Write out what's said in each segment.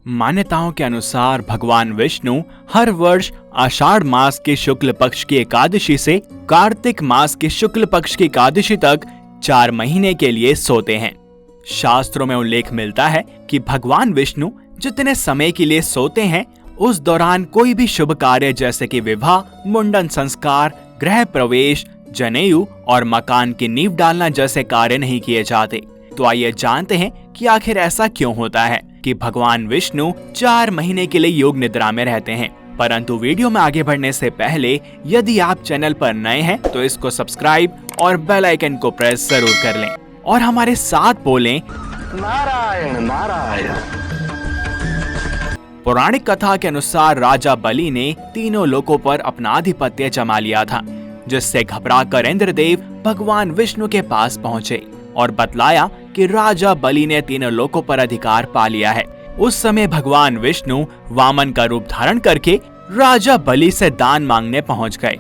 मान्यताओं के अनुसार भगवान विष्णु हर वर्ष आषाढ़ मास के शुक्ल पक्ष की एकादशी से कार्तिक मास के शुक्ल पक्ष की एकादशी तक 4 महीने के लिए सोते हैं। शास्त्रों में उल्लेख मिलता है कि भगवान विष्णु जितने समय के लिए सोते हैं उस दौरान कोई भी शुभ कार्य जैसे कि विवाह, मुंडन संस्कार, गृह प्रवेश, जनेऊ और मकान की नींव डालना जैसे कार्य नहीं किए जाते। तो आइए जानते हैं कि आखिर ऐसा क्यों होता है कि भगवान विष्णु 4 महीने के लिए योग निद्रा में रहते हैं। परंतु वीडियो में आगे बढ़ने से पहले यदि आप चैनल पर नए हैं तो इसको सब्सक्राइब और बेल आइकन को प्रेस जरूर कर लें और हमारे साथ बोलें नारायण नारायण। पौराणिक कथा के अनुसार राजा बलि ने तीनों लोकों पर अपना आधिपत्य जमा लिया था, जिससे घबराकर इंद्रदेव भगवान विष्णु के पास पहुँचे और बतलाया कि राजा बलि ने तीनों लोकों पर अधिकार पा लिया है। उस समय भगवान विष्णु वामन का रूप धारण करके राजा बलि से दान मांगने पहुंच गए।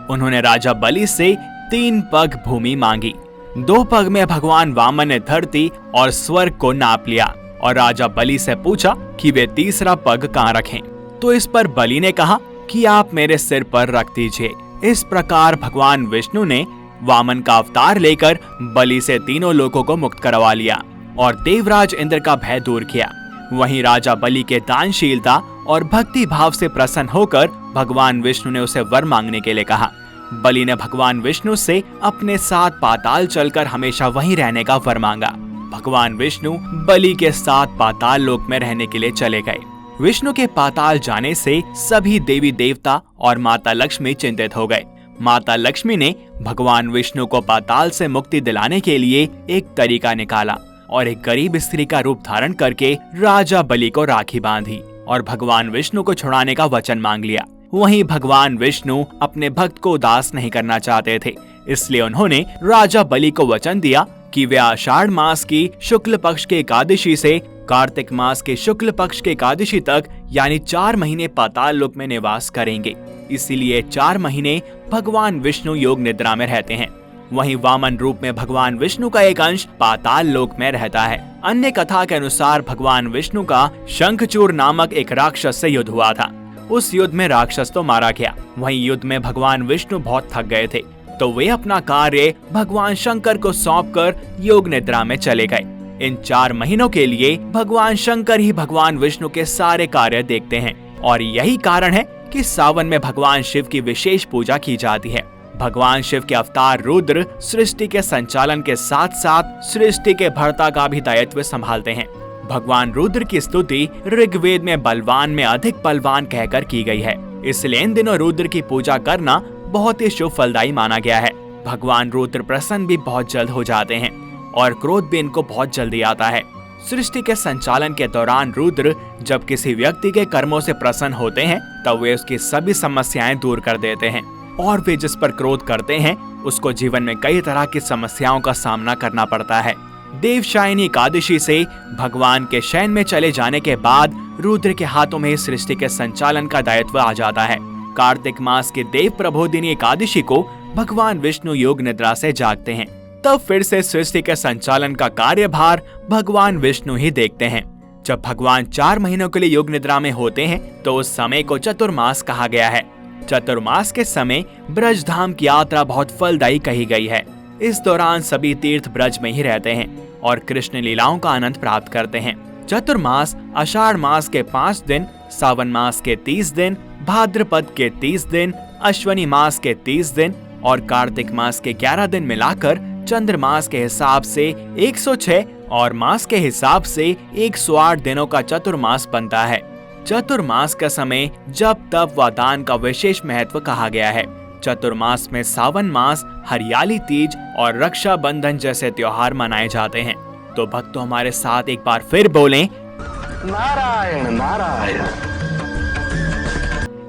उन्होंने राजा बलि से 3 पग भूमि मांगी। 2 पग में भगवान वामन ने धरती और स्वर्ग को नाप लिया और राजा बलि से पूछा कि वे तीसरा पग कहाँ रखें। तो इस पर बलि ने कहा कि आप मेरे सिर पर रख दीजिए। इस प्रकार भगवान विष्णु ने वामन का अवतार लेकर बलि से तीनों लोगों को मुक्त करवा लिया और देवराज इंद्र का भय दूर किया। वहीं राजा बलि के दानशीलता और भक्ति भाव से प्रसन्न होकर भगवान विष्णु ने उसे वर मांगने के लिए कहा। बलि ने भगवान विष्णु से अपने साथ पाताल चलकर हमेशा वहीं रहने का वर मांगा। भगवान विष्णु बलि के साथ पाताल लोक में रहने के लिए चले गए। विष्णु के पाताल जाने से सभी देवी देवता और माता लक्ष्मी चिंतित हो गए। माता लक्ष्मी ने भगवान विष्णु को पाताल से मुक्ति दिलाने के लिए एक तरीका निकाला और एक गरीब स्त्री का रूप धारण करके राजा बलि को राखी बांधी और भगवान विष्णु को छुड़ाने का वचन मांग लिया। वहीं भगवान विष्णु अपने भक्त को उदास नहीं करना चाहते थे, इसलिए उन्होंने राजा बलि को वचन दिया कि वे आषाढ़ मास की शुक्ल पक्ष के एकादशी से कार्तिक मास के शुक्ल पक्ष के एकादशी तक यानी 4 महीने पाताल लोक में निवास करेंगे। इसीलिए 4 महीने भगवान विष्णु योग निद्रा में रहते हैं। वहीं वामन रूप में भगवान विष्णु का एक अंश पाताल लोक में रहता है। अन्य कथा के अनुसार भगवान विष्णु का शंखचूर नामक एक राक्षस से युद्ध हुआ था। उस युद्ध में राक्षस तो मारा गया। वहीं युद्ध में भगवान विष्णु बहुत थक गए थे, तो वे अपना कार्य भगवान शंकर को सौंपकर योग निद्रा में चले गए। इन 4 महीनों के लिए भगवान शंकर ही भगवान विष्णु के सारे कार्य देखते हैं और यही कारण है कि सावन में भगवान शिव की विशेष पूजा की जाती है। भगवान शिव के अवतार रुद्र सृष्टि के संचालन के साथ साथ सृष्टि के भर्ता का भी दायित्व संभालते हैं। भगवान रुद्र की स्तुति ऋग्वेद में बलवान में अधिक बलवान कहकर की गई है। इसलिए इन दिनों रुद्र की पूजा करना बहुत ही शुभ फलदायी माना गया है। भगवान रुद्र प्रसन्न भी बहुत जल्द हो जाते हैं और क्रोध भी इनको बहुत जल्दी आता है। सृष्टि के संचालन के दौरान रुद्र जब किसी व्यक्ति के कर्मों से प्रसन्न होते हैं तब वे उसकी सभी समस्याएं दूर कर देते हैं और वे जिस पर क्रोध करते हैं उसको जीवन में कई तरह की समस्याओं का सामना करना पड़ता है। देवशायनी एकादशी से भगवान के शयन में चले जाने के बाद रुद्र के हाथों में सृष्टि के संचालन का दायित्व आ जाता है। कार्तिक मास के देव प्रबोधिनी एकादशी को भगवान विष्णु योग निद्रा से जागते हैं, तब फिर से सृष्टि के संचालन का कार्यभार भगवान विष्णु ही देखते हैं। जब भगवान 4 महीनों के लिए योग निद्रा में होते हैं तो उस समय को चतुर्मास कहा गया है। चतुर्मास के समय ब्रज धाम की यात्रा बहुत फलदायी कही गई है। इस दौरान सभी तीर्थ ब्रज में ही रहते हैं और कृष्ण लीलाओं का आनंद प्राप्त करते हैं। चतुर्मास आषाढ़ मास के 5 दिन, सावन मास के 30 दिन, भाद्रपद के 30 दिन, अश्वनी मास के 30 दिन और कार्तिक मास के 11 दिन मिलाकर चंद्रमास के हिसाब से 106 और मास के हिसाब से 108 दिनों का चतुर्मास बनता है। चतुर्मास का समय जप तप व दान का विशेष महत्व कहा गया है। चतुर्मास में सावन मास, हरियाली तीज और रक्षाबंधन जैसे त्योहार मनाए जाते हैं। तो भक्तों हमारे साथ एक बार फिर बोलें नारायण नारायण।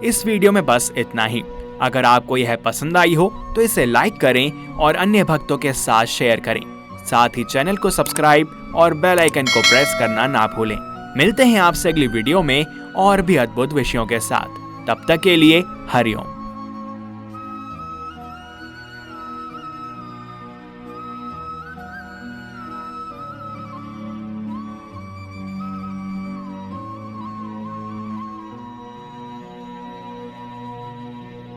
इस वीडियो में बस इतना ही। अगर आपको यह पसंद आई हो तो इसे लाइक करें और अन्य भक्तों के साथ शेयर करें। साथ ही चैनल को सब्सक्राइब और बेल आइकन को प्रेस करना ना भूलें। मिलते हैं आपसे अगली वीडियो में और भी अद्भुत विषयों के साथ। तब तक के लिए हरिओम।